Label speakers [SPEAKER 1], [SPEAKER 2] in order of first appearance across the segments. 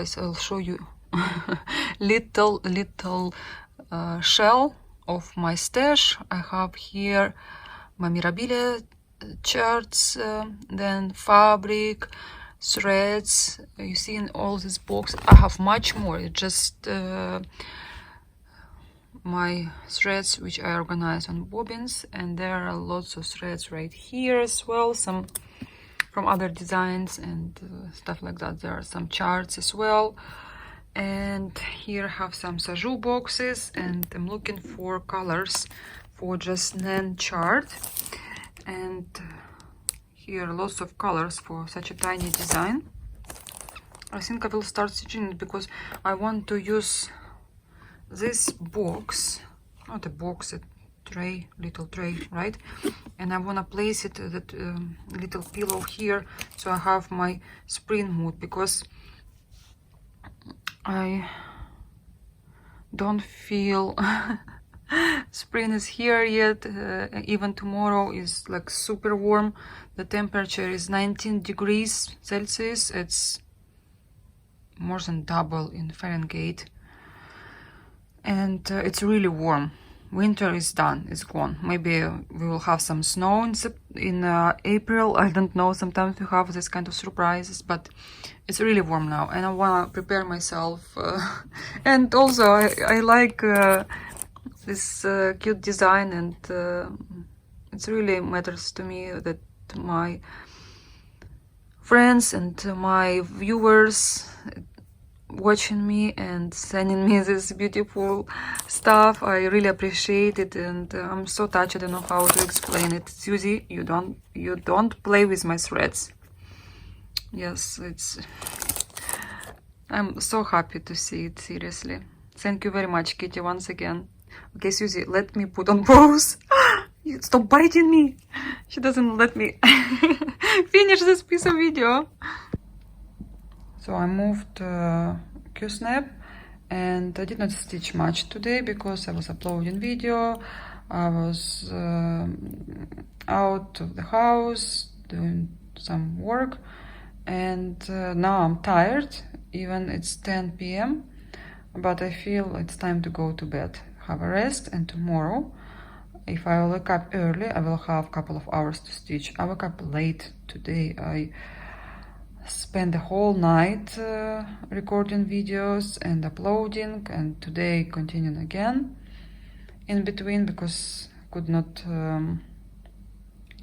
[SPEAKER 1] guys, I'll show you little shell of my stash. I have here my Mirabilia charts, then fabric, threads. You see in all this box I have much more. It's just my threads which I organize on bobbins, and there are lots of threads right here as well, some from other designs and stuff like that. There are some charts as well, and here I have some Saju boxes, and I'm looking for colors for just Nan chart, and here lots of colors for such a tiny design. I think I will start stitching it because I want to use this box, not a box, a tray, little tray, right? And I want to place it that little pillow here, so I have my spring mood, because I don't feel spring is here yet. Even tomorrow is like super warm. The temperature is 19 degrees Celsius. It's more than double in Fahrenheit, and it's really warm. Winter is done, it's gone. Maybe we will have some snow in April, I don't know. Sometimes we have this kind of surprises, but it's really warm now, and I want to prepare myself. And also I like this cute design, and it really matters to me that my friends and my viewers watching me and sending me this beautiful stuff. I really appreciate it, and I'm so touched. I don't know how to explain it. Susie, you don't play with my threads. Yes, I'm so happy to see it, seriously. Thank you very much, Kitty, once again. Okay, Susie, let me put on pause. Stop biting me. She doesn't let me finish this piece of video. So I moved Q-snap, and I did not stitch much today because I was uploading video. I was out of the house doing some work, and now I'm tired. Even it's 10 p.m. but I feel it's time to go to bed, have a rest, and tomorrow, if I wake up early, I will have a couple of hours to stitch. I woke up late today. I spent the whole night recording videos and uploading, and today continuing again in between because I could not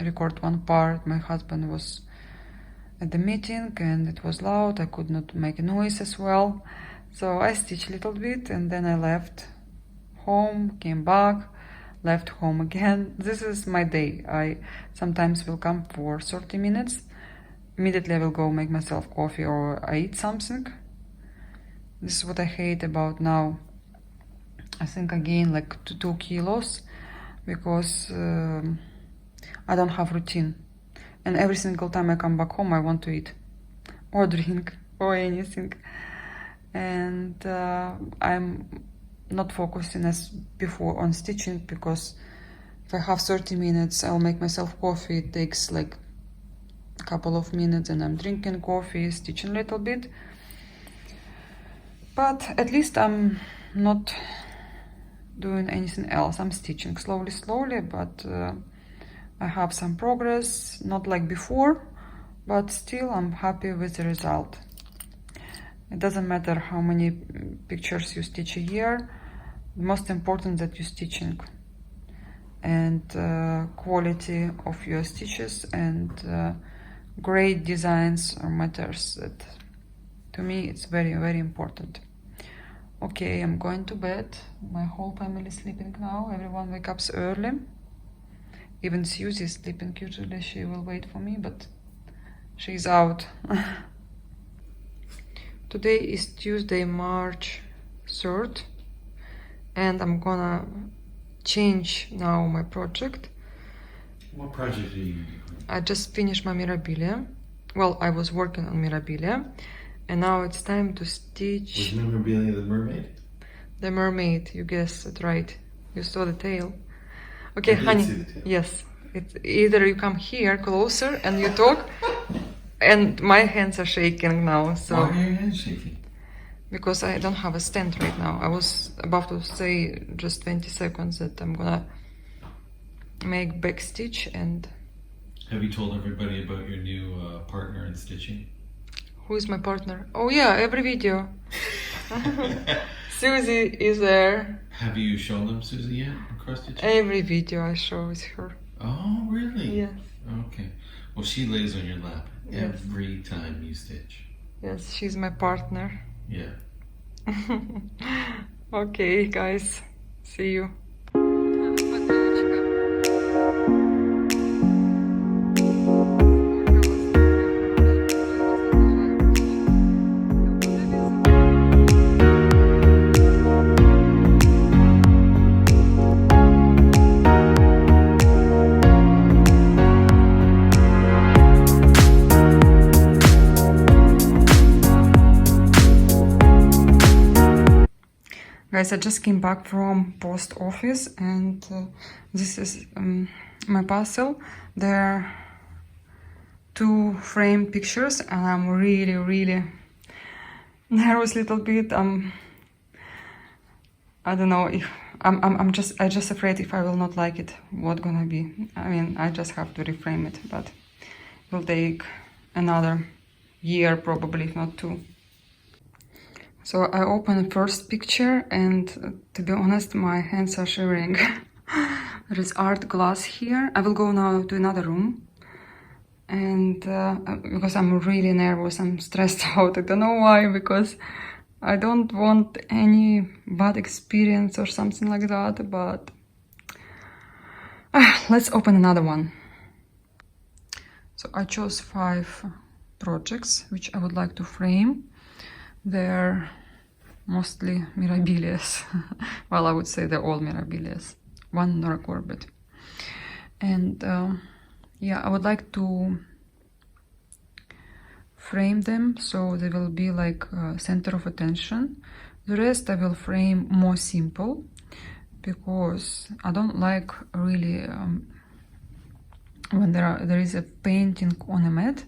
[SPEAKER 1] record one part. My husband was at the meeting and it was loud. I could not make a noise as well, so I stitched a little bit, and then I left home, came back, left home again. This is my day. I sometimes will come for 30 minutes. Immediately I will go make myself coffee or I eat something. This is what I hate about now. I think I gained like 2 kilos because I don't have routine. And every single time I come back home, I want to eat or drink or anything. And I'm not focusing as before on stitching, because if I have 30 minutes, I'll make myself coffee. It takes like a couple of minutes, and I'm drinking coffee, stitching a little bit. But at least I'm not doing anything else. I'm stitching slowly, but I have some progress, not like before, but still I'm happy with the result. It doesn't matter how many pictures you stitch a year. The most important that you're stitching, and quality of your stitches and great designs are matters. That to me it's very, very important. Okay, I'm going to bed. My whole family is sleeping now. Everyone wakes up early. Even Susie is sleeping. Usually she will wait for me, but she's out. Today is Tuesday, March 3rd, and I'm gonna change now my project.
[SPEAKER 2] What project are you doing?
[SPEAKER 1] I just finished my Mirabilia. Well, I was working on Mirabilia, and now it's time to stitch.
[SPEAKER 2] Was Mirabilia the mermaid?
[SPEAKER 1] The mermaid, you guessed it right. You saw the tail. Okay,
[SPEAKER 2] I did
[SPEAKER 1] honey.
[SPEAKER 2] see the tail.
[SPEAKER 1] Yes. It's either you come here closer and you talk, and my hands are shaking now. So
[SPEAKER 2] Why are your hands shaking?
[SPEAKER 1] because I don't have a stand right now. I was about to say just 20 seconds that I'm gonna make back stitch. And
[SPEAKER 2] Have you told everybody about your new partner in stitching?
[SPEAKER 1] who is my partner? Oh yeah, every video. Susie is there.
[SPEAKER 2] Have you shown them Susie yet? Cross stitching?
[SPEAKER 1] Every video I show with her.
[SPEAKER 2] Oh, really?
[SPEAKER 1] Yes.
[SPEAKER 2] Okay. Well, she lays on your lap
[SPEAKER 1] Yes.
[SPEAKER 2] every time you stitch.
[SPEAKER 1] Yes, she's my partner.
[SPEAKER 2] Yeah.
[SPEAKER 1] Okay, guys. See you. Guys, I just came back from post office, and this is my parcel. There are 2 frame pictures, and I'm really nervous a little bit. I don't know if I'm just afraid if I will not like it, what gonna be. I mean, I just have to reframe it, but it will take another year probably, if not 2. So I open the first picture, and to be honest, my hands are shivering. There is art glass here. I will go now to another room, and because I'm really nervous, I'm stressed out. I don't know why, because I don't want any bad experience or something like that, but let's open another one. So I chose 5 projects which I would like to frame. They're mostly Mirabilias. Well, I would say they're all Mirabilias. 1 Nora Corbett. And yeah, I would like to frame them so they will be like center of attention. The rest I will frame more simple, because I don't like really when there is a painting on a mat.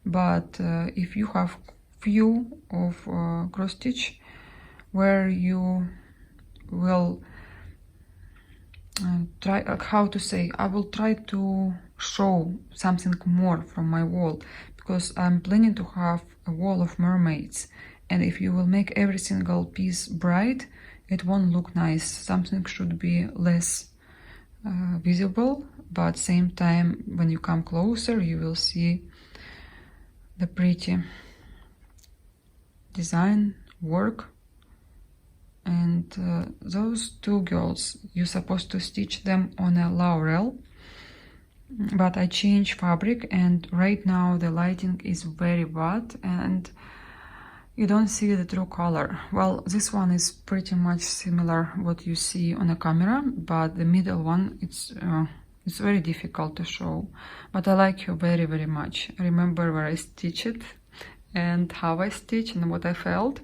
[SPEAKER 1] But if you have few of cross stitch where you will try, how to say, I will try to show something more from my wall, because I'm planning to have a wall of mermaids, and if you will make every single piece bright, it won't look nice. Something should be less visible, but same time when you come closer you will see the pretty design work. And those 2 girls, you're supposed to stitch them on a laurel, but I changed fabric, and right now the lighting is very bad and you don't see the true color. Well, this one is pretty much similar what you see on a camera, but the middle one, it's very difficult to show. But I like you very much. I remember where I stitched it and how I stitched and what I felt.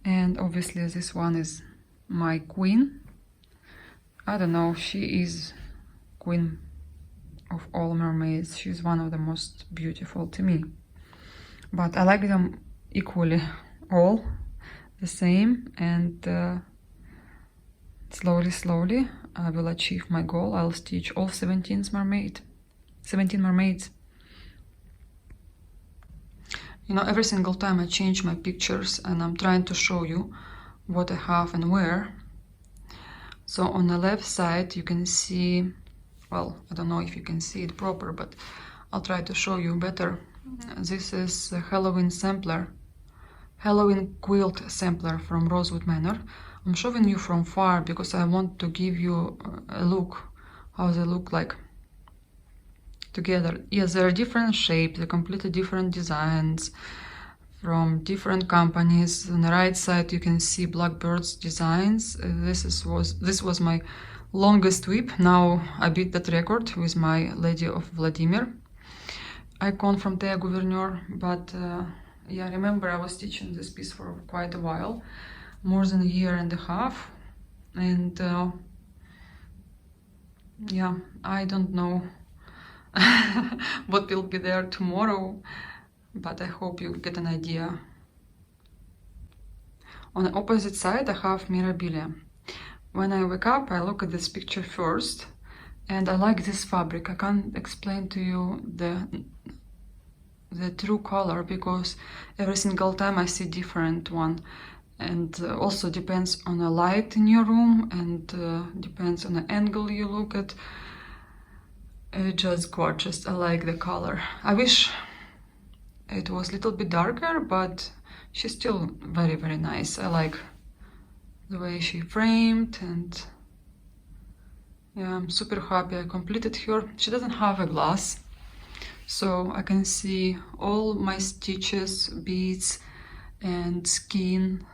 [SPEAKER 1] And obviously this one is my queen. I don't know, she is queen of all mermaids. She's one of the most beautiful to me. But I like them equally, all the same, and slowly I will achieve my goal. I'll stitch all 17 mermaids. You know, every single time I change my pictures and I'm trying to show you what I have and where. So on the left side you can see, well, I don't know if you can see it proper, but I'll try to show you better. This is a Halloween quilt sampler from Rosewood Manor. I'm showing you from far because I want to give you a look, how they look like together. Yes, there are different shapes, they're completely different designs from different companies. On the right side you can see Blackbird's designs. This was my longest whip. Now I beat that record with my Lady of Vladimir icon from Thea Gouverneur. But yeah, remember I was stitching this piece for quite a while, more than a year and a half, and yeah, I don't know what will be there tomorrow, but I hope you get an idea. On the opposite side I have Mirabilia. When I wake up I look at this picture first, and I like this fabric. I can't explain to you the true color, because every single time I see different one, and also depends on the light in your room, and depends on the angle you look at. It's just gorgeous. I like the color. I wish it was a little bit darker, but she's still very, very nice. I like the way she framed, and yeah, I'm super happy I completed her. She doesn't have a glass, so I can see all my stitches, beads and skin.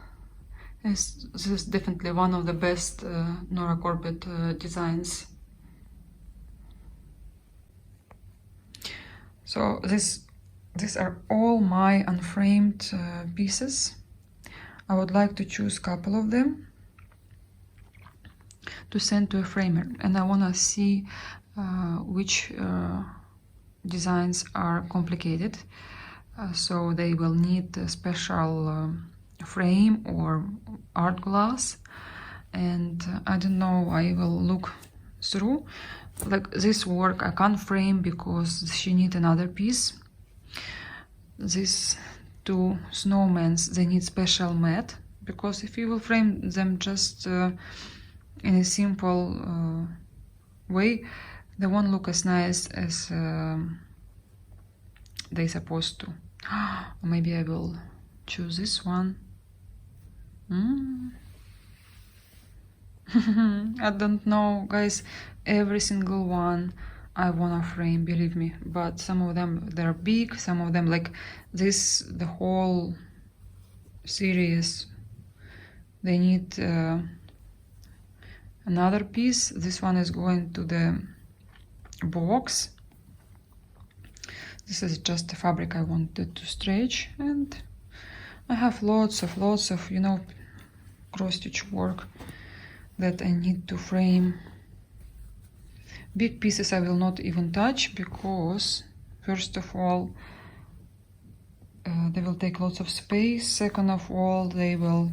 [SPEAKER 1] This is definitely one of the best Nora Corbett designs. So these are all my unframed pieces. I would like to choose a couple of them to send to a framer, and I want to see which designs are complicated, so they will need a special frame or art glass, and I don't know, I will look through. Like this work I can't frame because she needs another piece. These two snowmen, they need special mat, because if you will frame them just in a simple way, they won't look as nice as they're supposed to. Or maybe I will choose this one. I don't know, guys. Every single one I wanna frame, believe me, but some of them they're big, some of them like this, the whole series, they need another piece. This one is going to the box. This is just the fabric I wanted to stretch, and I have lots of, you know, cross stitch work that I need to frame. Big pieces I will not even touch, because first of all they will take lots of space, second of all they will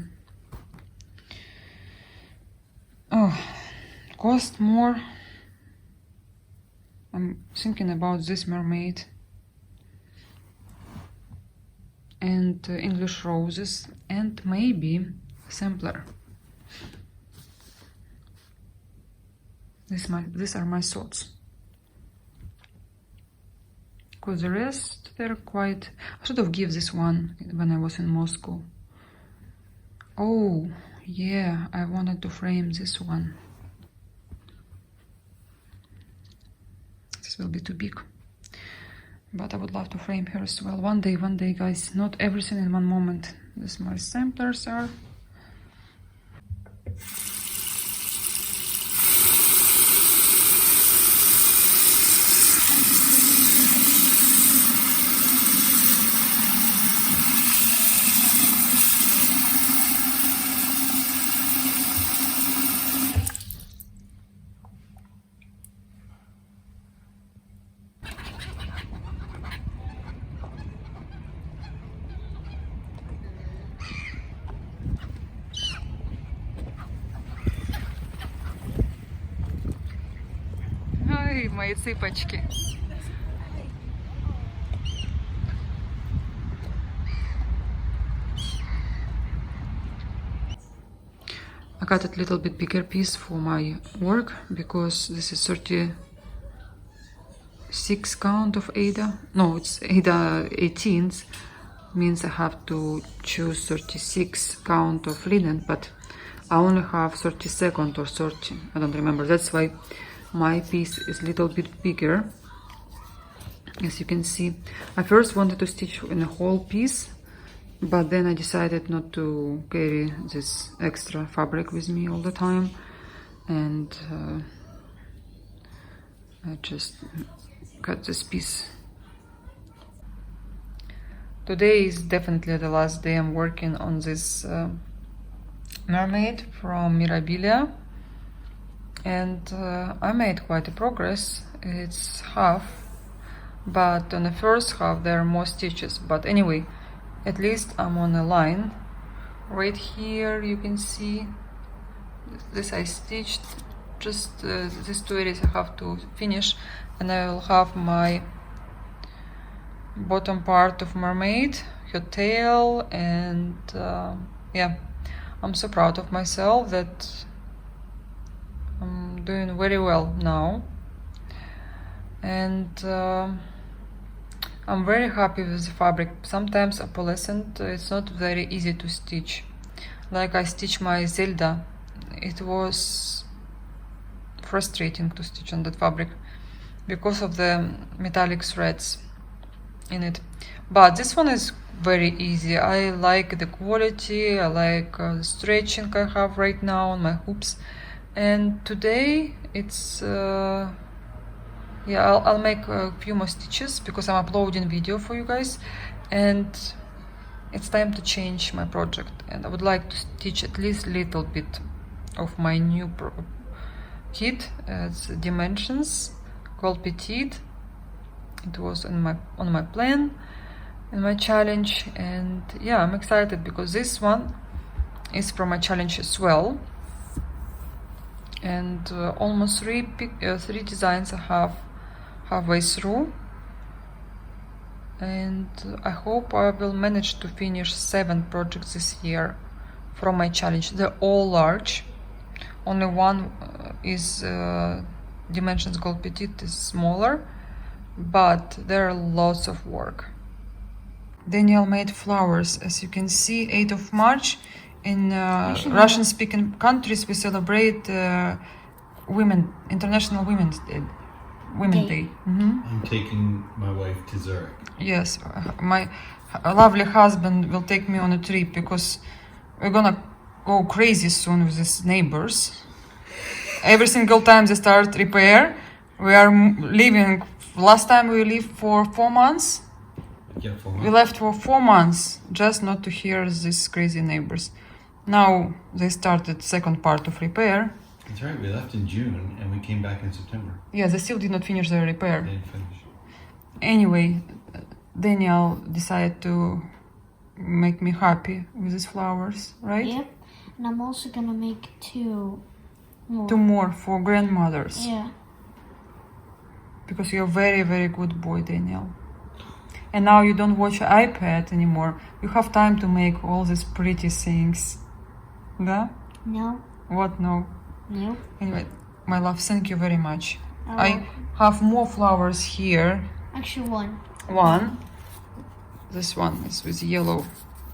[SPEAKER 1] cost more. I'm thinking about this mermaid and English roses, and maybe sampler. These are my thoughts. Because the rest, they're quite... I should have given this one when I was in Moscow. Oh, yeah, I wanted to frame this one. This will be too big. But I would love to frame her as well. One day, guys. Not everything in one moment. These my samplers are. Ой, мои цыпочки. I got a little bit bigger piece for my work, because this is 36 count of Ada. No, it's Ada 18th, means I have to choose 36 count of linen, but I only have 32nd or 30, I don't remember. That's why my piece is a little bit bigger. As you can see, I first wanted to stitch in a whole piece, but then I decided not to carry this extra fabric with me all the time, and I just cut this piece. Today is definitely the last day I'm working on this mermaid from Mirabilia, and I made quite a progress. It's half, but on the first half there are more stitches, but anyway, at least I'm on a line Right here you can see this I stitched. Just these two areas I have to finish, and I will have my bottom part of mermaid, her tail, and yeah, I'm so proud of myself that I'm doing very well now, and I'm very happy with the fabric. Sometimes opalescent, it's not very easy to stitch. Like I stitched my Zelda, it was frustrating to stitch on that fabric because of the metallic threads in it. But this one is very easy. I like the quality, I like the stretching I have right now on my hoops. And today it's yeah, I'll make a few more stitches because I'm uploading video for you guys, and it's time to change my project, and I would like to stitch at least a little bit of my new kit. It's dimensions called Petite. It was on my plan, in my challenge, and yeah, I'm excited because this one is from my challenge as well. And almost three designs I have halfway through, and I hope I will manage to finish 7 projects this year from my challenge. They're all large. Only one is dimensions gold petite is smaller, but there are lots of work. Daniel made flowers, as you can see. 8th of March in Russian-speaking countries we celebrate International Women's Day. Women's Day.
[SPEAKER 2] I'm taking my wife to Zurich.
[SPEAKER 1] Yes, my lovely husband will take me on a trip because we're gonna go crazy soon with these neighbors. Every single time they start repair, we are leaving. Last time we lived for 4 months.
[SPEAKER 2] Yeah, 4
[SPEAKER 1] We
[SPEAKER 2] months.
[SPEAKER 1] left for 4 months just not to hear these crazy neighbors. Now they started second part of repair.
[SPEAKER 2] That's right. We left in June and we came back in September.
[SPEAKER 1] Yeah, they still did not finish their repair.
[SPEAKER 2] They didn't finish.
[SPEAKER 1] Anyway, Daniel decided to make me happy with these flowers, right?
[SPEAKER 3] Yep. And I'm also gonna make 2 more.
[SPEAKER 1] 2 more for grandmothers.
[SPEAKER 3] Yeah.
[SPEAKER 1] Because you're a very, very good boy, Daniel. And now you don't watch iPad anymore. You have time to make all these pretty things. Yeah?
[SPEAKER 3] No.
[SPEAKER 1] What? No.
[SPEAKER 3] No.
[SPEAKER 1] Anyway, my love, thank you very much.
[SPEAKER 3] Oh.
[SPEAKER 1] I have more flowers here.
[SPEAKER 3] Actually, 1.
[SPEAKER 1] One. This one is with yellow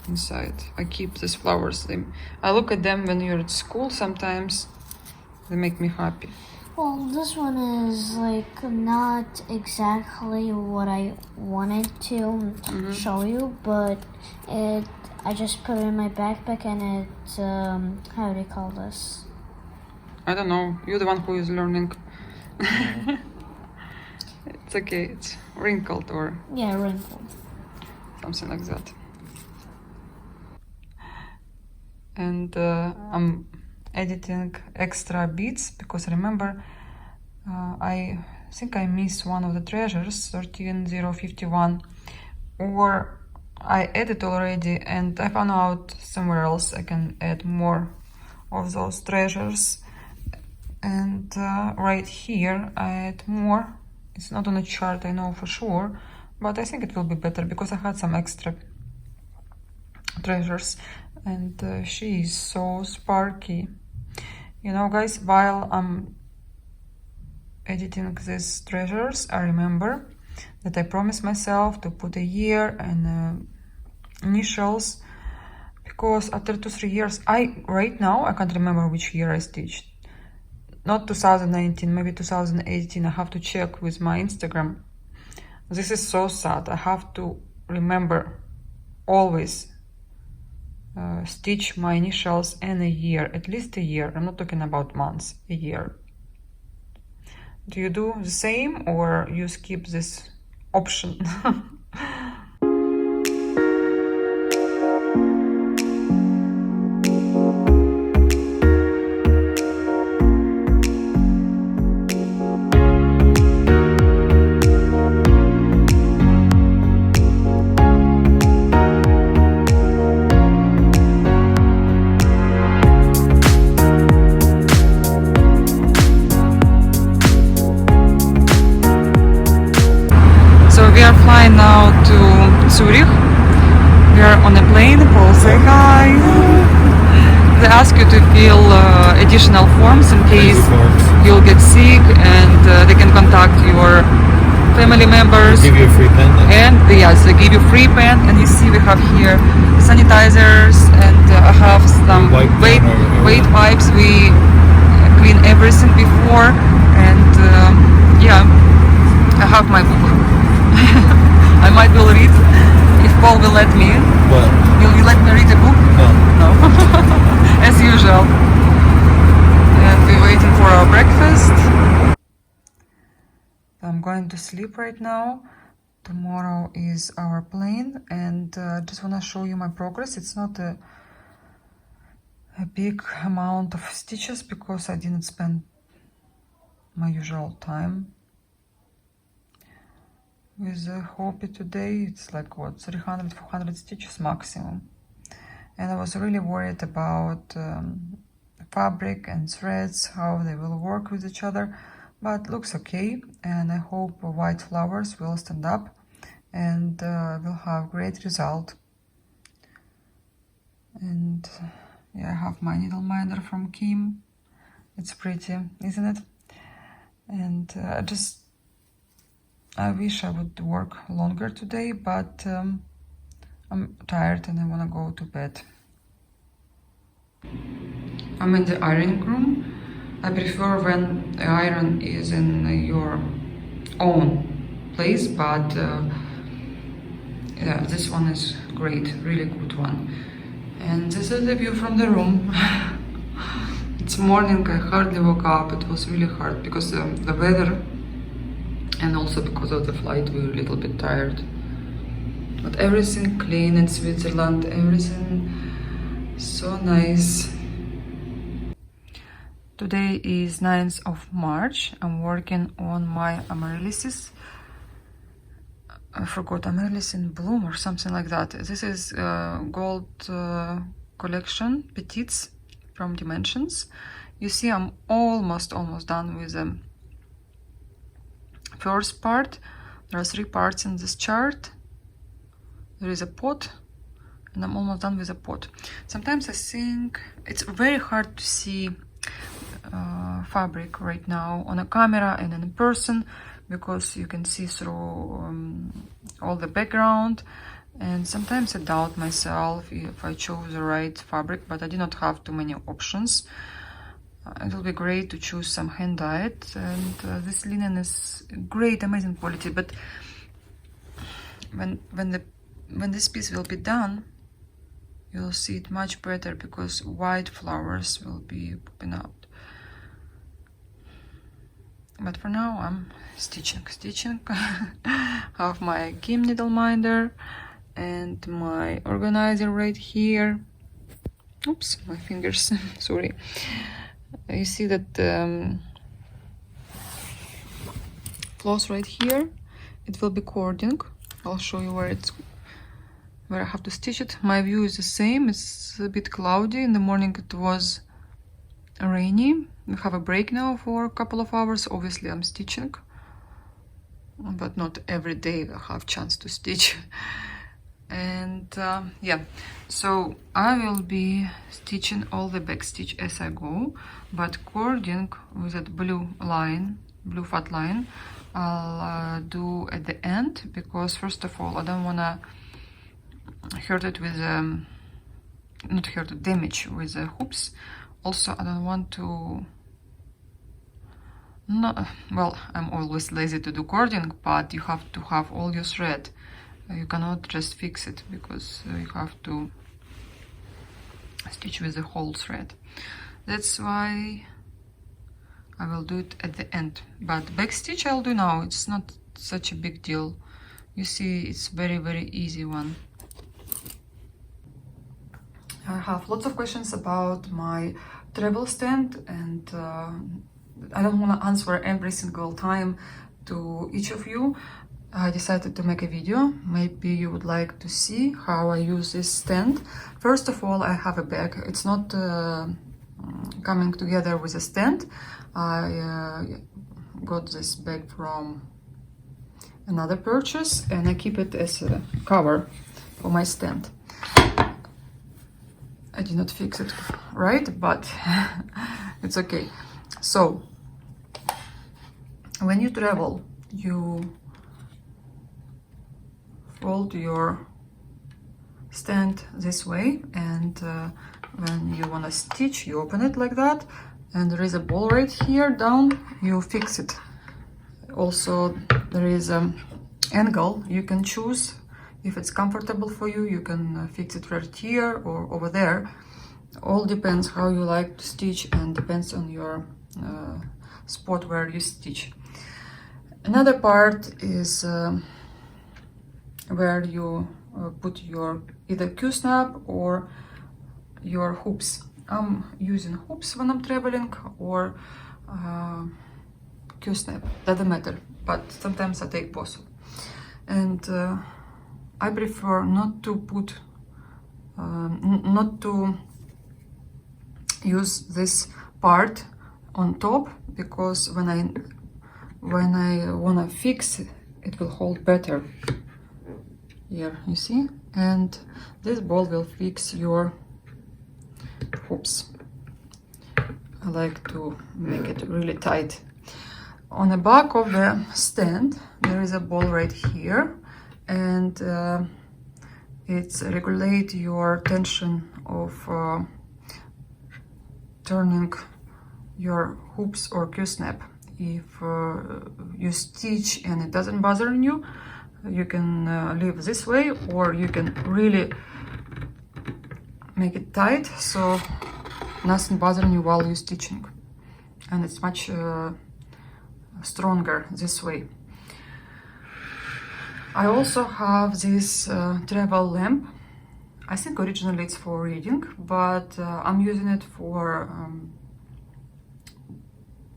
[SPEAKER 1] inside. I keep these flowers. I look at them when you're at school sometimes. They make me happy.
[SPEAKER 3] Well, this one is like not exactly what I wanted to show you, but I just put it in my backpack and it how do you call this?
[SPEAKER 1] I don't know. You're the one who is learning. It's okay. It's wrinkled or
[SPEAKER 3] Yeah, wrinkled.
[SPEAKER 1] something like that. And I'm editing extra bits because remember I think I missed one of the treasures, 13051, or I added already and I found out somewhere else I can add more of those treasures. And right here I add more. It's not on a chart, I know for sure, but I think it will be better because I had some extra treasures. And she is so sparky. You know, guys, while I'm editing these treasures, I remember that I promised myself to put a year and initials, because after 2-3 years, right now I can't remember which year I stitched. Not 2019, maybe 2018. I have to check with my Instagram. This is so sad. I have to remember always stitch my initials and a year, at least a year. I'm not talking about months, a year. Do you do the same or you skip this option? are on a plane, Paul, say hi. They ask you to fill additional forms in case you'll get sick, and they can contact your family members.
[SPEAKER 2] Give you a free pen.
[SPEAKER 1] And yes, they give you free pen, and you see we have here sanitizers, and I have some weight wipes. We clean everything before, and yeah, I have my book. I might will read if Paul will let me.
[SPEAKER 2] What?
[SPEAKER 1] Will you let me read a book?
[SPEAKER 2] No.
[SPEAKER 1] No. As usual. And we're waiting for our breakfast. I'm going to sleep right now. Tomorrow is our plane, and just want to show you my progress. It's not a big amount of stitches because I didn't spend my usual time with the hobby today. It's like what, 300-400 stitches maximum, and I was really worried about fabric and threads, how they will work with each other, but looks okay, and I hope white flowers will stand up and will have great result. And yeah, I have my needle minder from Kim. It's pretty, isn't it? And I wish I would work longer today, but I'm tired and I want to go to bed. I'm in the ironing room. I prefer when the iron is in your own place, but yeah, this one is great, really good one. And this is the view from the room. It's morning, I hardly woke up. It was really hard because the weather, and also because of the flight, we were a little bit tired. But everything clean in Switzerland, everything so nice. Today is 9th of March. I'm working on my amaryllis. I forgot, amaryllis in bloom or something like that. This is gold collection petites from Dimensions. You see, I'm almost done with the first part. There are 3 parts in this chart. There is a pot, and I'm almost done with the pot. Sometimes I think it's very hard to see fabric right now on a camera and in person, because you can see through all the background, and sometimes I doubt myself if I chose the right fabric, but I did not have too many options. It will be great to choose some hand-dyed, and this linen is great, amazing quality, but when this piece will be done, you'll see it much better because white flowers will be popping out. But for now, I'm stitching. Have my Kim needle minder and my organizer right here. Oops, my fingers, sorry. You see that floss right here, it will be cording. I'll show you where I have to stitch it. My view is the same. It's a bit cloudy. In the morning it was rainy. We have a break now for a couple of hours. Obviously I'm stitching, but not every day I have chance to stitch. And yeah, so I will be stitching all the back stitch as I go, but cording with that blue fat line, I'll do at the end, because first of all I don't want to hurt it with damage with the hoops. Also, I don't want to well, I'm always lazy to do cording, but you have to have all your thread. You cannot just fix it, because you have to stitch with the whole thread. That's why I will do it at the end, but back stitch I'll do now. It's not such a big deal. You see, it's very easy one. I have lots of questions about my travel stand, and I don't want to answer every single time to each of you. I decided to make a video. Maybe you would like to see how I use this stand. First of all, I have a bag. It's not coming together with a stand. I got this bag from another purchase, and I keep it as a cover for my stand. I did not fix it right, but it's okay. So when you travel, you fold your stand this way, and when you want to stitch, you open it like that, and there is a ball right here down, you fix it. Also there is an angle you can choose. If it's comfortable for you, you can fix it right here or over there. All depends how you like to stitch and depends on your spot where you stitch. Another part is where you put your either Q-snap or your hoops. I'm using hoops when I'm traveling, or Q-snap, doesn't matter, but sometimes I take both. And I prefer not to put, not to use this part on top, because when I wanna fix it, it will hold better. Here, you see? And this ball will fix your hoops. I like to make it really tight. On the back of the stand, there is a ball right here, and it's regulate your tension of turning your hoops or Q-snap. If you stitch and it doesn't bother you, you can leave this way, or you can really make it tight so nothing bothering you while you're stitching, and it's much stronger this way. I also have this travel lamp. I think originally it's for reading, but I'm using it for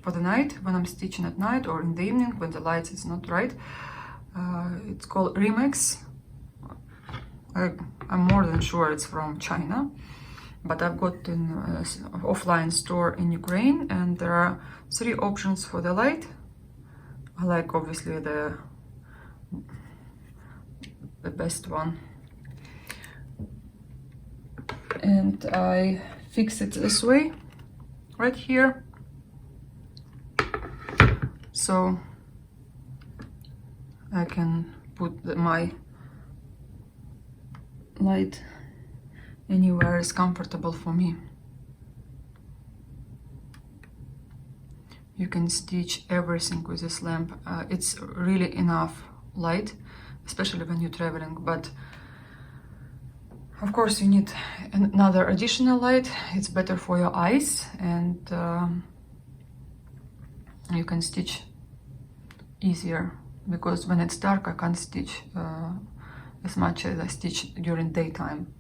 [SPEAKER 1] the night, when I'm stitching at night, or in the evening when the light is not right. It's called Remix. I'm more than sure it's from China, but I've got an offline store in Ukraine, and there are 3 options for the light. I like obviously the best one, and I fix it this way right here, so I can put my light anywhere is comfortable for me. You can stitch everything with this lamp. It's really enough light, especially when you're traveling, but of course you need another additional light. It's better for your eyes, and you can stitch easier, because when it's dark I can't stitch as much as I stitch during daytime.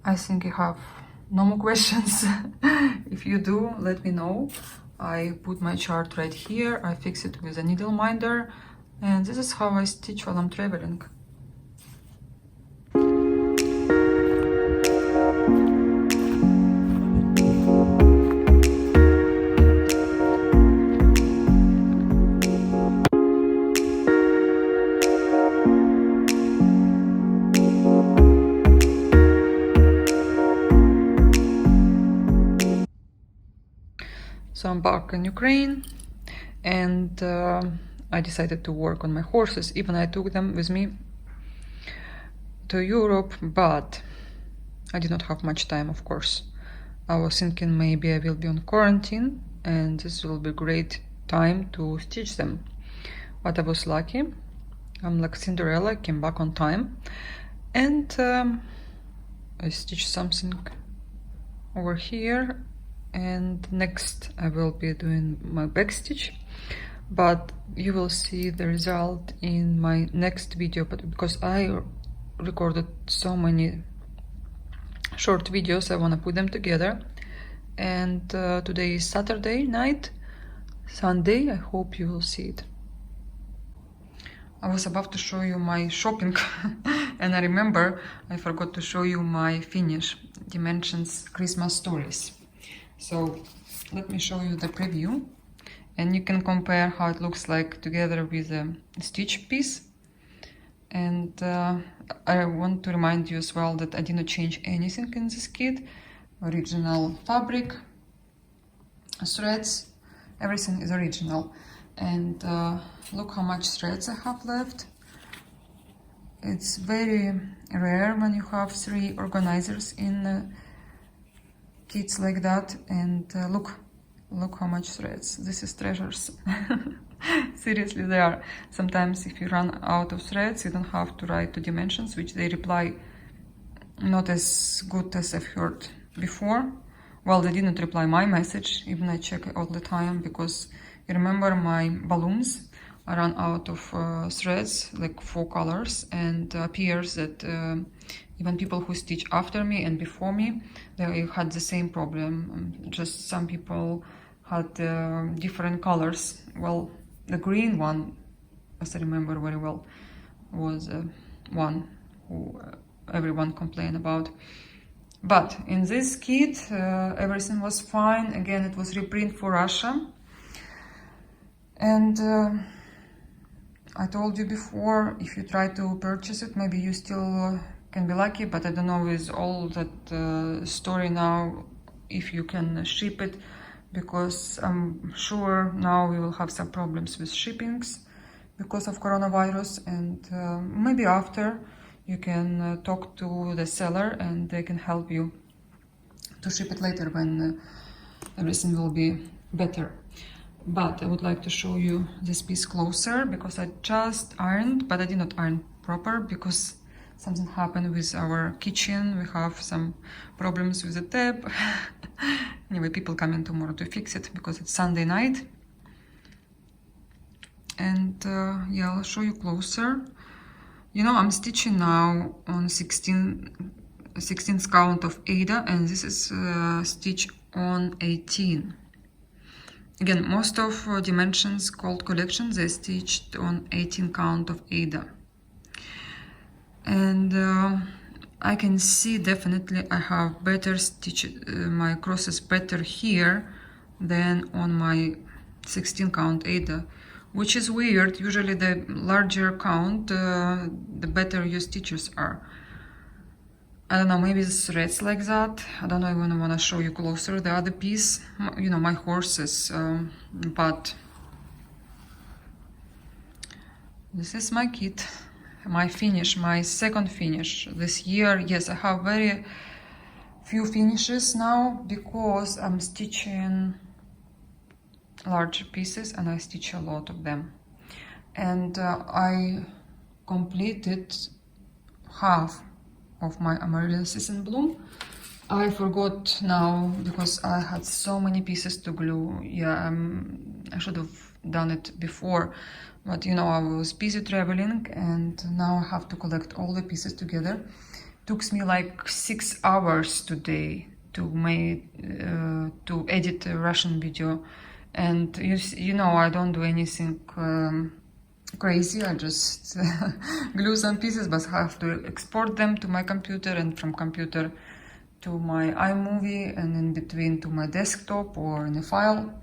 [SPEAKER 1] I think you have no more questions. If you do, let me know. I put my chart right here, I fix it with a needle minder, and this is how I stitch while I'm traveling. So I'm back in Ukraine, and I decided to work on my horses. Even I took them with me to Europe, but I did not have much time, of course. I was thinking maybe I will be on quarantine, and this will be a great time to stitch them. But I was lucky. I'm like Cinderella, came back on time, and I stitched something over here. And next I will be doing my back stitch, but you will see the result in my next video. But because I recorded so many short videos, I want to put them together. And today is Saturday night, Sunday, I hope you will see it. I was about to show you my shopping and I remember I forgot to show you my finish Dimensions Christmas Stories. So let me show you the preview, and you can compare how it looks like together with a stitch piece. And I want to remind you as well that I did not change anything in this kit. Original fabric, threads, everything is original. And look how much threads I have left. It's very rare when you have 3 organizers in kits like that. And look how much threads. This is treasures. Seriously, they are. Sometimes if you run out of threads, you don't have to write 2 dimensions, which they reply not as good as I've heard before. Well, they didn't reply my message, even I check it all the time, because you remember my balloons, I ran out of threads, like 4 colors, and appears that even people who stitch after me and before me, they had the same problem. Just some people had different colors. Well, the green one, as I remember very well, was one who everyone complained about. But in this kit, everything was fine. Again, it was reprint for Russia. And I told you before, if you try to purchase it, maybe you still can be lucky, but I don't know with all that story now if you can ship it, because I'm sure now we will have some problems with shippings because of coronavirus. And maybe after you can talk to the seller and they can help you to ship it later when everything will be better. But I would like to show you this piece closer, because I just ironed, but I did not iron proper because something happened with our kitchen. We have some problems with the tap. Anyway, people coming tomorrow to fix it because it's Sunday night. And yeah, I'll show you closer. You know, I'm stitching now on 16th count of Ada, and this is stitch on 18. Again, most of Dimensions Cold collections, they stitched on 18 count of Ada. And I can see definitely I have better stitch, my crosses better here than on my 16 count Ada, which is weird. Usually the larger count, the better your stitches are. I don't know, maybe it's threads like that. I don't know, even I want to show you closer the other piece, you know, my horses, but this is my kit, my finish, my second finish this year. Yes, I have very few finishes now because I'm stitching larger pieces and I stitch a lot of them. And I completed half of my Mirabilia Season Bloom. I forgot now because I had so many pieces to glue. Yeah, I should have done it before, but you know, I was busy traveling and now I have to collect all the pieces together. Took me like 6 hours today to edit a Russian video, and you know, I don't do anything crazy. I just glue some pieces, but I have to export them to my computer, and from computer to my iMovie, and in between to my desktop or in a file.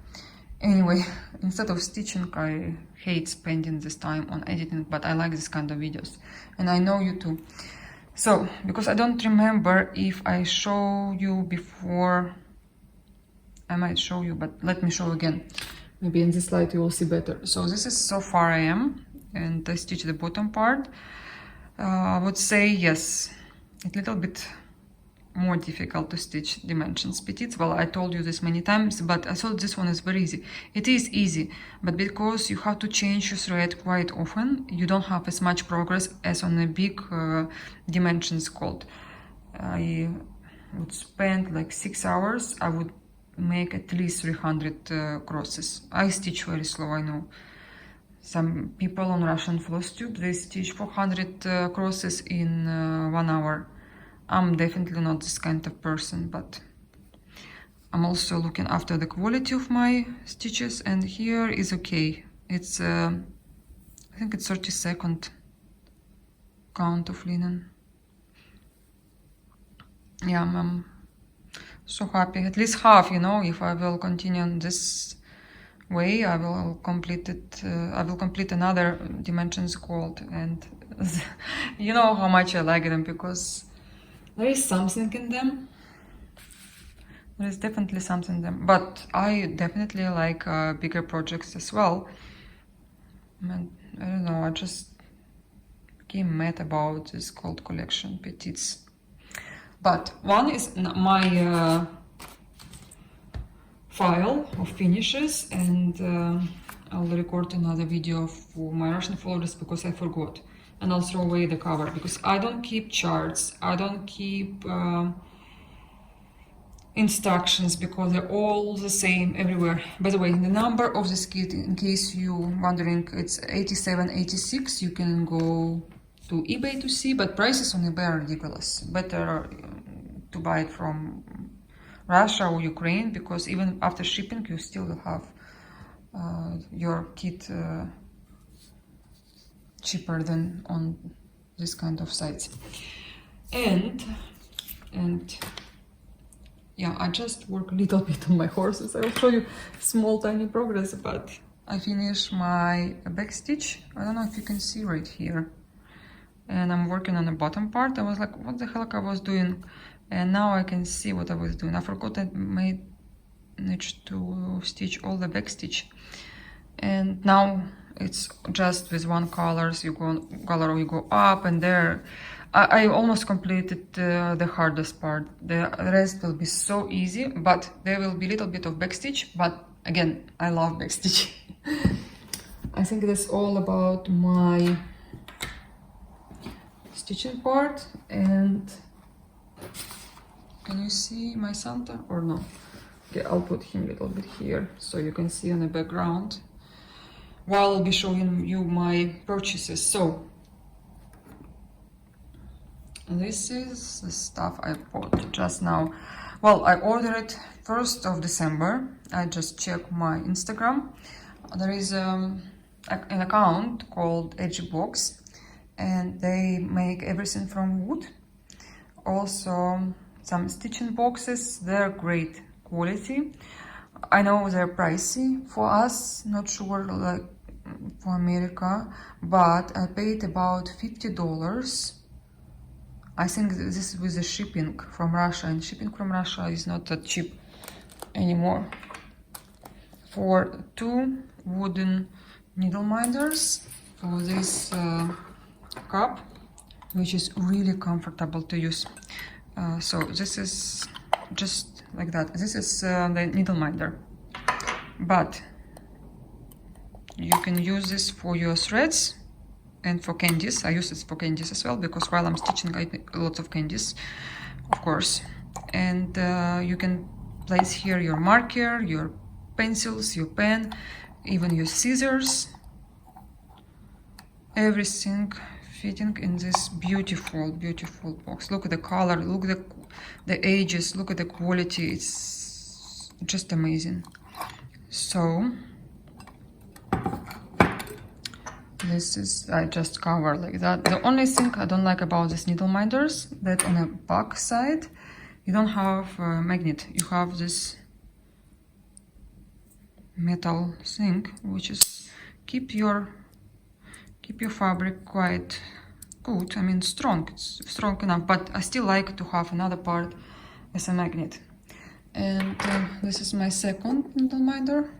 [SPEAKER 1] Anyway, instead of stitching, I hate spending this time on editing, but I like this kind of videos, and I know you too. So, because I don't remember if I show you before, I might show you, but let me show again. Maybe in this slide you will see better. So this is so far I am, and I stitch the bottom part. I would say yes, a little bit more difficult to stitch Dimensions Petites. Well, I told you this many times, but I thought this one is very easy. It is easy, but because you have to change your thread quite often, you don't have as much progress as on a big Dimensions Cold. I would spend like 6 hours. I would make at least 300 crosses. I stitch very slow, I know. Some people on Russian floss tube, they stitch 400 crosses in 1 hour. I'm definitely not this kind of person, but I'm also looking after the quality of my stitches, and here is okay. It's I think it's 32nd count of linen. Yeah, I'm so happy. At least half, you know, if I will continue on this way I will complete it. I will complete another dimensions gold, and you know how much I like them because there is something in them. There is definitely something in them, but I definitely like bigger projects as well. And I don't know, I just became mad about this gold collection petites. But one is my file of finishes, and I'll record another video for my Russian followers because I forgot, and I'll throw away the cover because I don't keep charts, I don't keep instructions because they're all the same everywhere. By the way, the number of this kit, in case you're wondering, it's 8786. You can go to eBay to see, but prices on eBay are ridiculous. Better to buy it from Russia or Ukraine, because even after shipping you still will have your kit cheaper than on this kind of sites. And yeah, I just work a little bit on my horses. I will show you small tiny progress, but I finished my back stitch. I don't know if you can see right here. And I'm working on the bottom part. I was like, what the heck I was doing? And now I can see what I was doing. I forgot I managed to stitch all the back stitch. And now it's just with one colors, you go up and there. I almost completed the hardest part. The rest will be so easy, but there will be a little bit of backstitch. But again, I love backstitch. I think that's all about my stitching part. And can you see my Santa or no? Okay, I'll put him a little bit here so you can see on the background while I'll be showing you my purchases. So this is the stuff I bought just now. Well, I ordered 1st of December. I just checked my Instagram. There is an account called Edgybox, and they make everything from wood. Also some stitching boxes. They're great quality. I know they're pricey for us, not sure like for America, but I paid about $50. I think this is with the shipping from Russia, and shipping from Russia is not that cheap anymore. For 2 wooden needle minders for this cup, which is really comfortable to use. So this is just like that. This is the needle minder, but you can use this for your threads and for candies. I use this for candies as well, because while I'm stitching I make lots of candies, of course. And you can place here your marker, your pencils, your pen, even your scissors. Everything fitting in this beautiful, beautiful box. Look at the color, look at the edges, look at the quality. It's just amazing. So this is, I just cover like that. The only thing I don't like about these needle minders, that on the back side you don't have a magnet. You have this metal thing, which is keep your fabric quite good. I mean, strong. It's strong enough, but I still like to have another part as a magnet. And this is my second needle minder.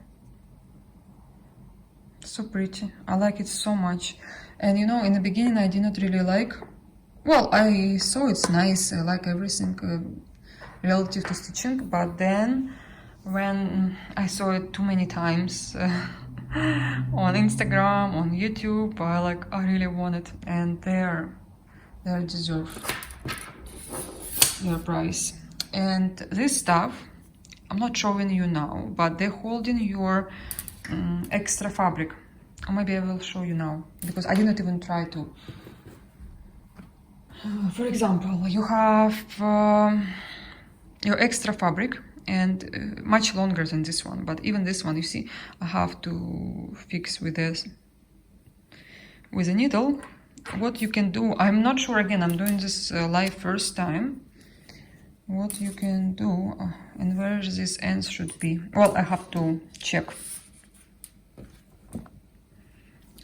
[SPEAKER 1] So pretty. I like it so much. And you know, in the beginning I did not really like, well, I saw it's nice, I like everything relative to stitching, but then when I saw it too many times on Instagram, on YouTube, I really want it, and they deserve their price. And this stuff I'm not showing you now, but they're holding your extra fabric. Or maybe I will show you now, because I didn't even try to. For example, you have your extra fabric, and much longer than this one, but even this one, you see, I have to fix with this, with a needle. What you can do, I'm not sure, again, I'm doing this live first time. What you can do, and where this ends should be, well, I have to check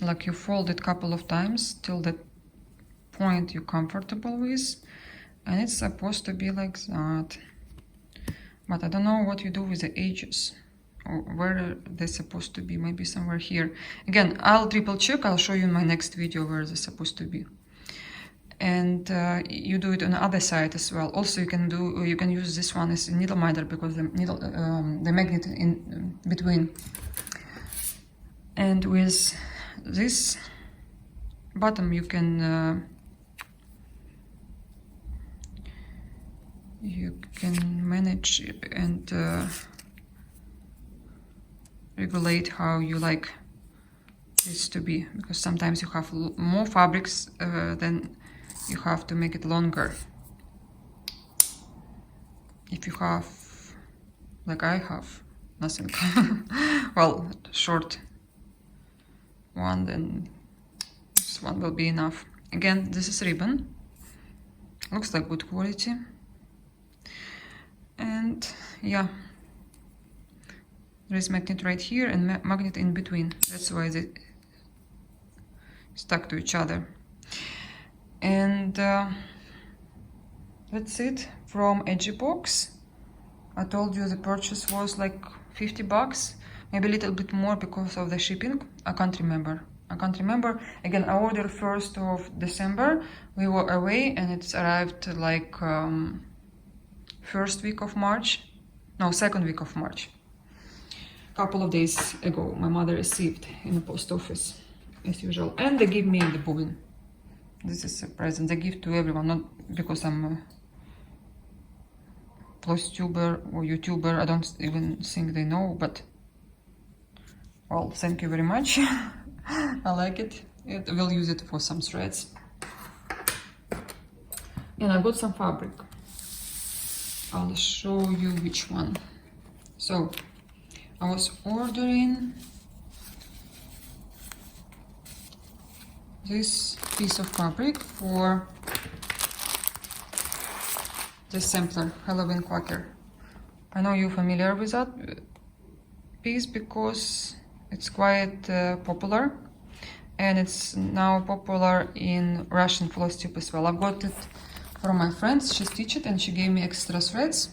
[SPEAKER 1] like you fold it a couple of times till the point you're comfortable with, and it's supposed to be like that. But I don't know what you do with the edges, or where they're supposed to be. Maybe somewhere here. Again, I'll triple check. I'll show you in my next video where they're supposed to be. And you do it on the other side as well. Also, you can use this one as a needle minder because the needle, the magnet in between. And with this bottom, you can manage and regulate how you like this to be, because sometimes you have more fabrics then you have to make it longer. If you have, like I have, nothing well, short one, then this one will be enough. Again, this is ribbon, looks like good quality. And yeah, there is magnet right here and magnet in between. That's why they stuck to each other. And that's it from Edgy Box. I told you the purchase was like 50 bucks, maybe a little bit more because of the shipping. I can't remember. Again, I ordered 1st of December. We were away and it's arrived like 1st week of March. No, 2nd week of March. Couple of days ago, my mother received in the post office, as usual. And they give me the bobbin. This is a present they give to everyone, not because I'm a plus tuber or YouTuber. I don't even think they know, but well, thank you very much. I like it. We'll use it for some threads. And I got some fabric. I'll show you which one. So I was ordering this piece of fabric for the sampler Halloween Quaker. I know you're familiar with that piece because it's quite popular, and it's now popular in Russian floss tube as well. I got it from my friends. She stitched it and she gave me extra threads,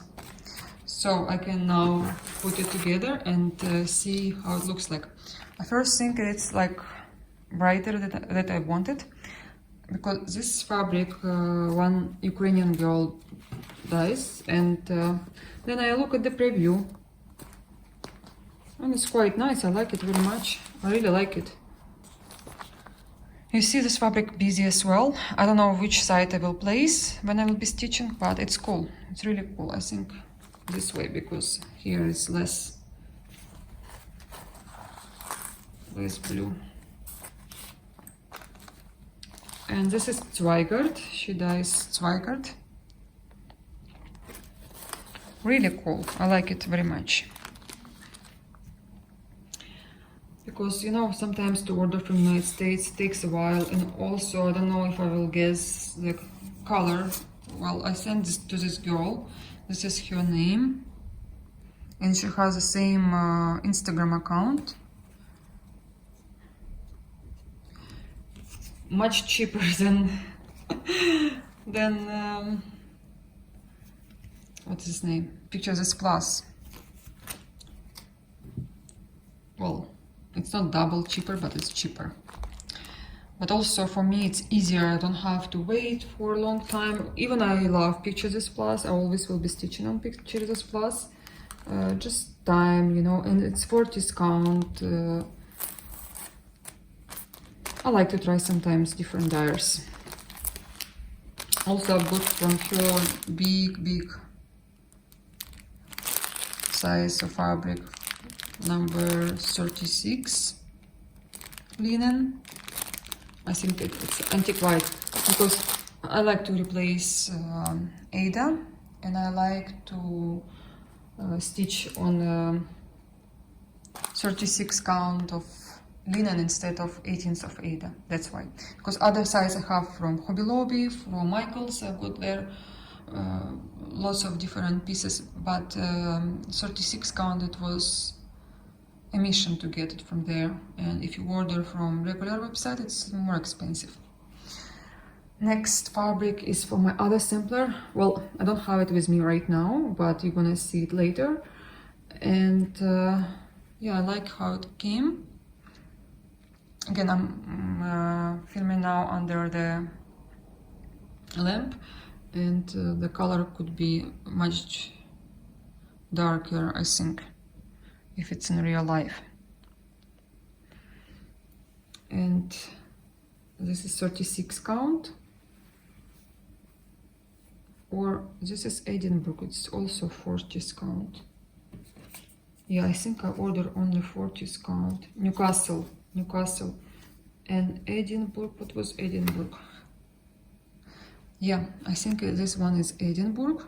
[SPEAKER 1] so I can now put it together and see how it looks like. I first think it's like brighter that I wanted, because this fabric one Ukrainian girl dyes, and then I look at the preview and it's quite nice. I like it very much. I really like it. You see this fabric busy as well. I don't know which side I will place when I will be stitching, but it's cool. It's really cool. I think this way, because here is less blue. And this is Zweigart. She dyes Zweigart. Really cool. I like it very much. Because, you know, sometimes to order from the United States takes a while, and also I don't know if I will guess the color. Well, I sent this to this girl. This is her name, and she has the same Instagram account. Much cheaper than what's his name? Picture This Plus. Well, it's not double cheaper, but it's cheaper. But also for me it's easier. I don't have to wait for a long time. Even I love Picture This Plus. I always will be stitching on Picture This Plus. Just time, you know, and it's for discount. I like to try sometimes different dyers. Also I've got from her big size of fabric, number 36 linen. I think it's antique white, because I like to replace Ada, and I like to stitch on 36 count of linen instead of 18th of Ada. That's why. Because other size I have from Hobby Lobby, from Michaels, I've got there lots of different pieces, but 36 count, it was emission to get it from there, and if you order from regular website it's more expensive. Next fabric is for my other sampler. Well, I don't have it with me right now, but you're gonna see it later. And yeah, I like how it came. Again, I'm filming now under the lamp, and the color could be much darker, I think, if it's in real life. And this is 36 count, or this is Edinburgh, it's also 40 count. Yeah, I think I ordered only 40 count. Newcastle, and Edinburgh. What was Edinburgh? Yeah, I think this one is Edinburgh,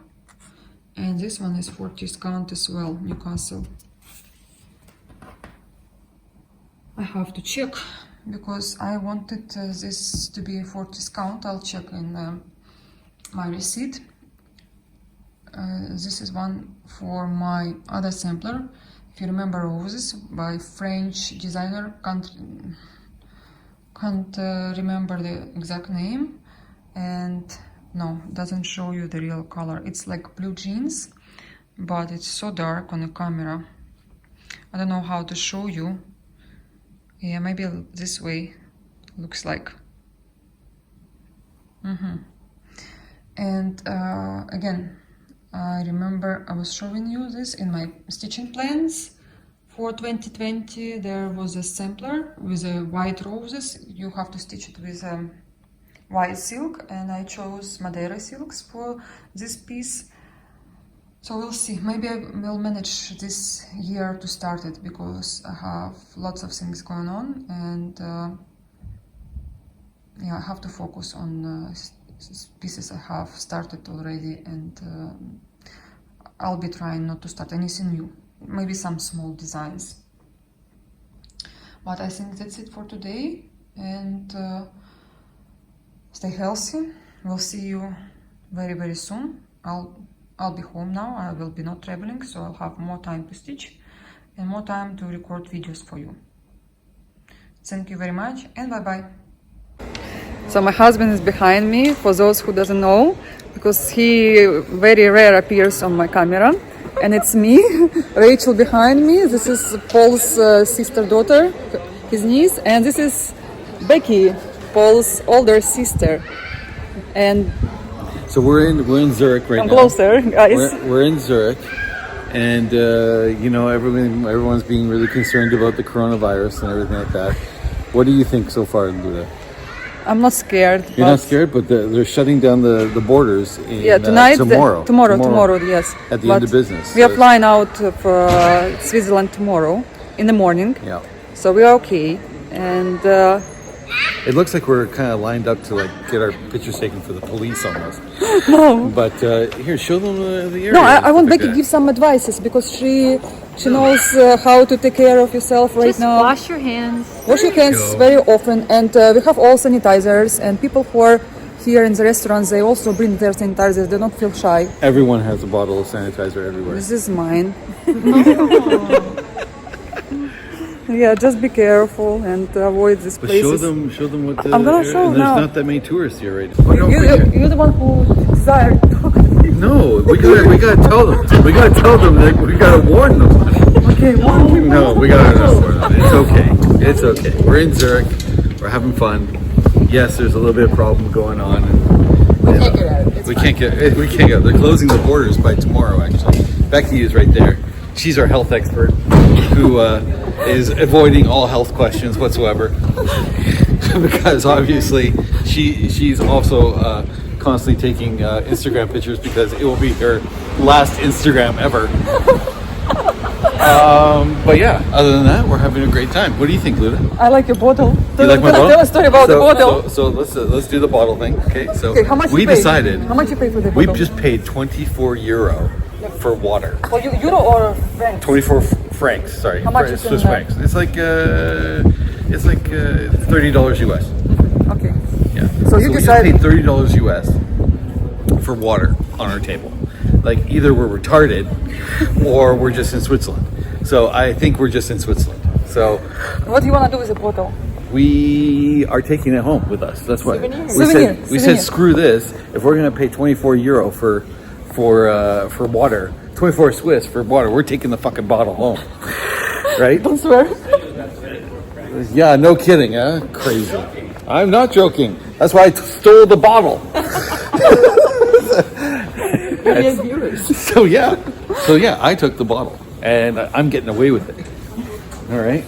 [SPEAKER 1] and this one is 40 count as well, Newcastle. I have to check because I wanted this to be 40 count. I'll check in my receipt. This is one for my other sampler. If you remember, Roses by French designer, can't remember the exact name, and no, doesn't show you the real color. It's like blue jeans, but it's so dark on the camera. I don't know how to show you. Yeah, maybe this way looks like. And again, I remember I was showing you this in my stitching plans for 2020. There was a sampler with white roses. You have to stitch it with white silk, and I chose Madeira silks for this piece. So we'll see. Maybe I will manage this year to start it, because I have lots of things going on, and yeah, I have to focus on pieces I have started already, and I'll be trying not to start anything new, maybe some small designs. But I think that's it for today, and stay healthy. We'll see you very, very soon. I'll be home now. I will be not traveling, so I'll have more time to stitch and more time to record videos for you. Thank you very much, and bye-bye. So my husband is behind me, for those who doesn't know, because he very rare appears on my camera, and it's me, Rachel behind me. This is Paul's sister daughter, his niece, and this is Becky, Paul's older sister. And
[SPEAKER 2] So we're in Zurich right
[SPEAKER 1] come
[SPEAKER 2] now.
[SPEAKER 1] closer, guys.
[SPEAKER 2] We're in Zurich, and you know, everyone's being really concerned about the coronavirus and everything like that. What do you think so far, Luda?
[SPEAKER 1] I'm not scared.
[SPEAKER 2] You're not scared, but they're shutting down the borders in,
[SPEAKER 1] tonight,
[SPEAKER 2] tomorrow,
[SPEAKER 1] yes.
[SPEAKER 2] at the end of business.
[SPEAKER 1] We are flying out for Switzerland tomorrow in the morning.
[SPEAKER 2] Yeah.
[SPEAKER 1] So we are okay, and
[SPEAKER 2] It looks like we're kind of lined up to like get our pictures taken for the police almost.
[SPEAKER 1] no.
[SPEAKER 2] But here, show them the area.
[SPEAKER 1] No, I want Becky to give some advices, because she knows how to take care of yourself right
[SPEAKER 4] Just
[SPEAKER 1] now.
[SPEAKER 4] wash your hands.
[SPEAKER 1] Wash your hands very often, and we have all sanitizers, and people who are here in the restaurants, they also bring their sanitizers. They don't feel shy.
[SPEAKER 2] Everyone has a bottle of sanitizer everywhere.
[SPEAKER 1] This is mine. Yeah, just be careful and avoid this
[SPEAKER 2] But
[SPEAKER 1] place.
[SPEAKER 2] show them what the.
[SPEAKER 1] I'm gonna show
[SPEAKER 2] and
[SPEAKER 1] now.
[SPEAKER 2] There's not that many tourists here right now. Oh, no,
[SPEAKER 1] You're the one who desired to talk.
[SPEAKER 2] no, we gotta tell them. We gotta tell them that we gotta warn them.
[SPEAKER 1] Okay, one.
[SPEAKER 2] No, we gotta warn them. It's okay. It's okay. We're in Zurich. We're having fun. Yes, there's a little bit of problem going on.
[SPEAKER 1] We can't get out. It's
[SPEAKER 2] We
[SPEAKER 1] fine.
[SPEAKER 2] can't get. We can't get. They're closing the borders by tomorrow. Actually, Becky is right there. She's our health expert, who is avoiding all health questions whatsoever, because obviously she's also constantly taking Instagram pictures, because it will be her last Instagram ever. But yeah, other than that, we're having a great time. What do you think, Luda?
[SPEAKER 1] I like your bottle.
[SPEAKER 2] You like my bottle?
[SPEAKER 1] Tell a story about the bottle.
[SPEAKER 2] So let's do the bottle thing. Okay, so
[SPEAKER 1] Okay, how much
[SPEAKER 2] we
[SPEAKER 1] you paid?
[SPEAKER 2] decided.
[SPEAKER 1] How much you pay for the
[SPEAKER 2] We've
[SPEAKER 1] bottle?
[SPEAKER 2] just paid €24 for water.
[SPEAKER 1] For euro or francs?
[SPEAKER 2] 24 francs. Sorry,
[SPEAKER 1] How much is
[SPEAKER 2] Swiss
[SPEAKER 1] in,
[SPEAKER 2] francs? It's like $30 US.
[SPEAKER 1] Okay.
[SPEAKER 2] Yeah.
[SPEAKER 1] So you
[SPEAKER 2] we
[SPEAKER 1] decided-
[SPEAKER 2] just paid $30 US for water on our table. Like either we're retarded or we're just in Switzerland. So I think we're just in Switzerland. So
[SPEAKER 1] What do you want to do with the bottle?
[SPEAKER 2] we are taking it home with us. That's what we
[SPEAKER 1] Souvenir.
[SPEAKER 2] said. We said screw this. If we're gonna pay 24 euro for water, 24 Swiss for water, we're taking the fucking bottle home. Right?
[SPEAKER 1] Don't swear.
[SPEAKER 2] Yeah, no kidding, huh? Crazy. I'm not joking. That's why I stole the bottle. So yeah, I took the bottle, and I'm getting away with it. All right.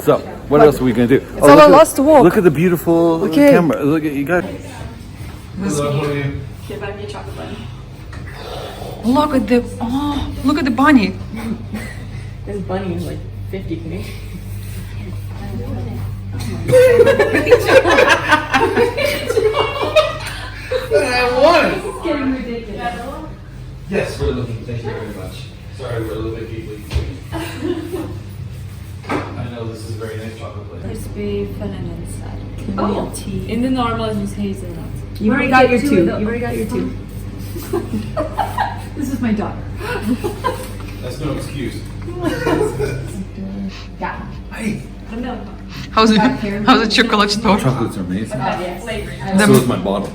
[SPEAKER 2] So what else are we gonna do? It's
[SPEAKER 1] our last walk.
[SPEAKER 2] Look at the beautiful camera. Look at you got.
[SPEAKER 1] Look at the look at the bunny.
[SPEAKER 4] This bunny is like 50K.
[SPEAKER 2] It's getting ridiculous. Yes, we're looking. Thank you very much. Sorry, we're a little bit deeply. I know this is a very nice chocolate plate.
[SPEAKER 4] Crispy vanilla inside. Milk tea. In the normal is hazelnut. You already got your two. You already got your two. This is my daughter.
[SPEAKER 2] That's no excuse.
[SPEAKER 4] Yeah.
[SPEAKER 2] Hey.
[SPEAKER 1] How's the chocolate store?
[SPEAKER 2] Chocolates are amazing.
[SPEAKER 4] Yes.
[SPEAKER 2] So is my bottle.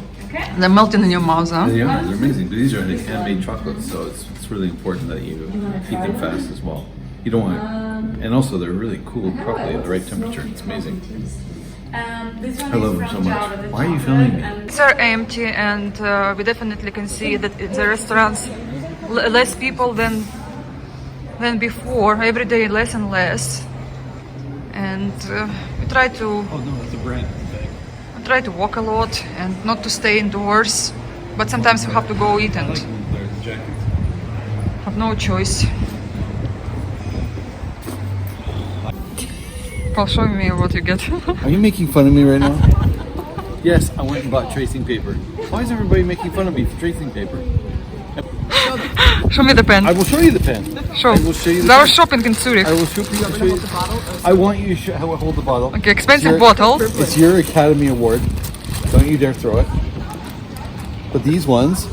[SPEAKER 1] They're melting in your mouth, huh?
[SPEAKER 2] Yeah, they're amazing. These are handmade chocolates, so it's really important that you heat them fast as well. You don't want to, and also they're really cool properly at the right temperature. It's amazing. I love them so much. Why are you filming me?
[SPEAKER 1] It's empty, and we definitely can see that in the restaurants less people than before. Every day less and less, and we try to.
[SPEAKER 2] Oh no, that's a brand thing.
[SPEAKER 1] I try to walk a lot and not to stay indoors, but sometimes you have to go eat and have no choice. Paul, show me what you get.
[SPEAKER 2] Are you making fun of me right now? Yes, I went and bought tracing paper. Why is everybody making fun of me for tracing paper?
[SPEAKER 1] Show me the pen.
[SPEAKER 2] I will show you the pen.
[SPEAKER 1] Show.
[SPEAKER 2] I will show you the
[SPEAKER 1] They are
[SPEAKER 2] pen.
[SPEAKER 1] shopping in Zurich.
[SPEAKER 2] I will show you. I want you to hold the bottle.
[SPEAKER 1] Okay, expensive
[SPEAKER 2] It's your-
[SPEAKER 1] bottle.
[SPEAKER 2] It's your Academy Award. Don't you dare throw it. But these ones,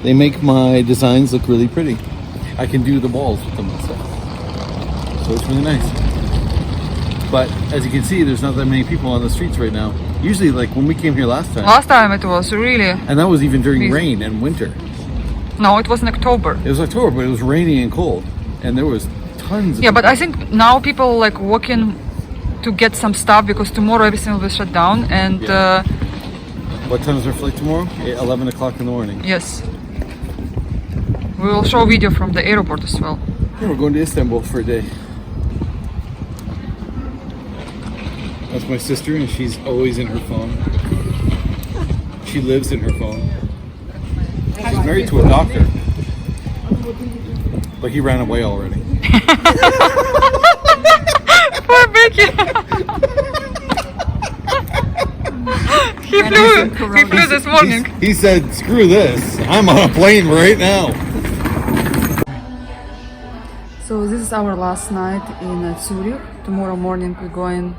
[SPEAKER 2] they make my designs look really pretty. I can do the walls with them and stuff. So it's really nice. But as you can see, there's not that many people on the streets right now. Usually, like when we came here last time,
[SPEAKER 1] Last time it was really.
[SPEAKER 2] and that was even during
[SPEAKER 1] Busy.
[SPEAKER 2] rain and winter.
[SPEAKER 1] No, it was in October.
[SPEAKER 2] It was October, but it was rainy and cold, and there was tons of
[SPEAKER 1] Yeah, but
[SPEAKER 2] people.
[SPEAKER 1] I think now people like walking to get some stuff because tomorrow everything will be shut down. And
[SPEAKER 2] Yeah. What time is our flight tomorrow? 11 o'clock in the morning.
[SPEAKER 1] yes, we will show video from the airport as well.
[SPEAKER 2] Yeah, we're going to Istanbul for a day. That's my sister, and she's always in her phone. She lives in her phone. She's married to a doctor, but he ran away already.
[SPEAKER 1] Poor Becky. he flew this morning.
[SPEAKER 2] He said, "Screw this! I'm on a plane right now."
[SPEAKER 1] So this is our last night in Zurich. Tomorrow morning we're going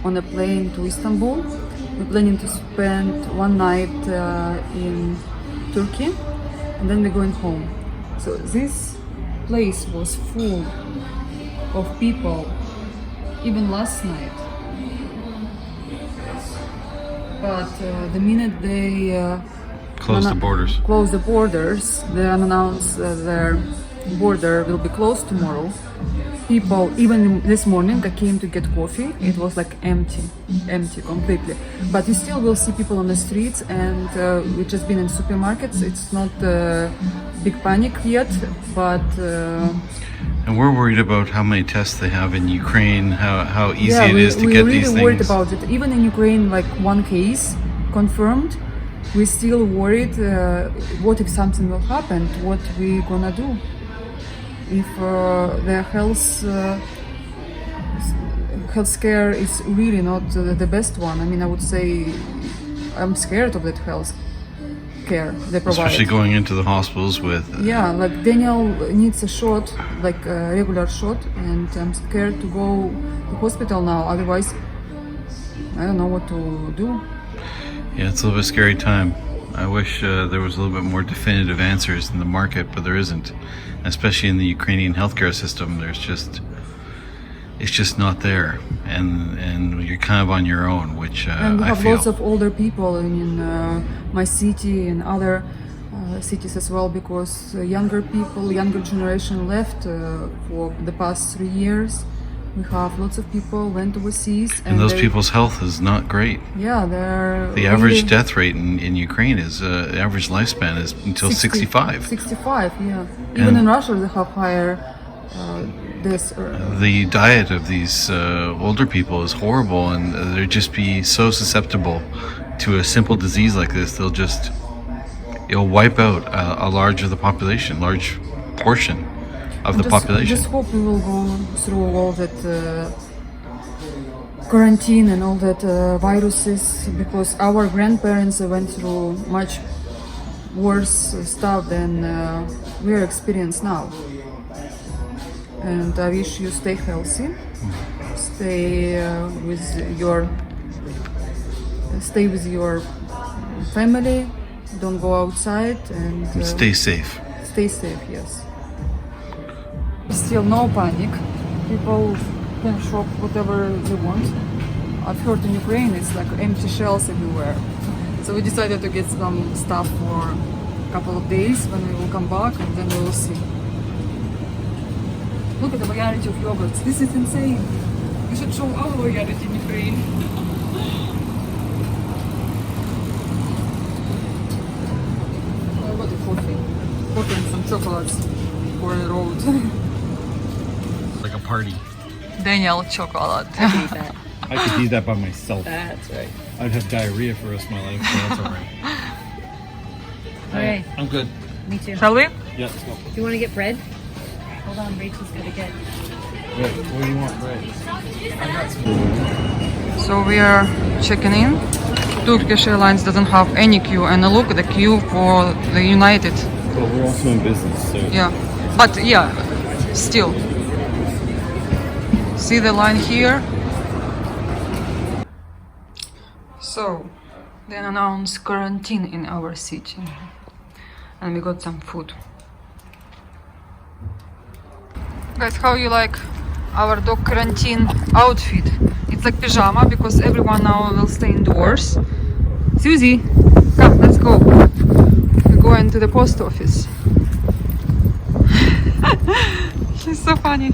[SPEAKER 1] on a plane to Istanbul. We're planning to spend one night in Turkey, and then we're going home. So this place was full of people even last night. But the minute they
[SPEAKER 2] Close the borders,
[SPEAKER 1] they announce their border will be closed tomorrow. People, even this morning, I came to get coffee. It was like empty completely. But you still will see people on the streets, and we just been in supermarkets. It's not big panic yet, but
[SPEAKER 5] And we're worried about how many tests they have in Ukraine, how easy
[SPEAKER 1] yeah,
[SPEAKER 5] it is to
[SPEAKER 1] we're
[SPEAKER 5] get
[SPEAKER 1] really
[SPEAKER 5] these
[SPEAKER 1] worried
[SPEAKER 5] things.
[SPEAKER 1] about it. Even in Ukraine, like one case confirmed, we're still worried. What if something will happen? What we gonna do? If their healthcare is really not the best one. I mean, I would say I'm scared of that health care they provide.
[SPEAKER 5] Especially going into the hospitals with
[SPEAKER 1] Yeah, like Daniel needs a shot, like a regular shot, and I'm scared to go to hospital now. Otherwise, I don't know what to do.
[SPEAKER 5] yeah, it's a little bit scary time. I wish there was a little bit more definitive answers in the market, but there isn't. Especially in the Ukrainian healthcare system, there's just it's just not there, and you're kind of on your own, which
[SPEAKER 1] And we
[SPEAKER 5] I
[SPEAKER 1] have
[SPEAKER 5] feel.
[SPEAKER 1] lots of older people in my city and other cities as well, because younger people, younger generation left for the past 3 years. We have lots of people went overseas,
[SPEAKER 5] And those
[SPEAKER 1] they-
[SPEAKER 5] people's health is not great.
[SPEAKER 1] yeah, they're
[SPEAKER 5] The average
[SPEAKER 1] really
[SPEAKER 5] death rate in Ukraine is the average lifespan is until
[SPEAKER 1] 60
[SPEAKER 5] 65.
[SPEAKER 1] 65, yeah. Even
[SPEAKER 5] And-
[SPEAKER 1] in Russia, they have higher this.
[SPEAKER 5] The diet of these older people is horrible, and they'll just be so susceptible to a simple disease like this. It'll wipe out a large of the population, large portion of the population.
[SPEAKER 1] Just hope we will go through all that quarantine and all that viruses, because our grandparents went through much worse stuff than we are experiencing now. And I wish you stay healthy, stay stay with your family, don't go outside, and
[SPEAKER 5] Stay safe.
[SPEAKER 1] stay safe, yes. Still no panic. People can shop whatever they want. I've heard in Ukraine it's like empty shelves everywhere. So we decided to get some stuff for a couple of days when we will come back, and then we will see. Look at the variety of yogurts. This is insane. We should show our variety in Ukraine. I got a coffee and some chocolates for the road.
[SPEAKER 2] Like a party.
[SPEAKER 1] Daniel chocolate.
[SPEAKER 2] I could eat that by myself.
[SPEAKER 4] That's right.
[SPEAKER 2] I'd have diarrhea for the rest of my life, so that's alright.
[SPEAKER 4] Okay.
[SPEAKER 2] I'm good.
[SPEAKER 4] Me too.
[SPEAKER 1] Shall we?
[SPEAKER 2] Yeah, let's go.
[SPEAKER 4] Do you want to get bread? Hold on, Rachel's gonna get.
[SPEAKER 2] Wait, what do you want, bread?
[SPEAKER 1] So we are checking in. Turkish Airlines doesn't have any queue, and look at the queue for the United.
[SPEAKER 2] But we're also in business, so
[SPEAKER 1] Yeah, but yeah, still. See the line here? So, they announced quarantine in our city, and we got some food. Guys, how you like our dog quarantine outfit? It's like pajama because everyone now will stay indoors. Susie, come, let's go. We're going to the post office. She's so funny.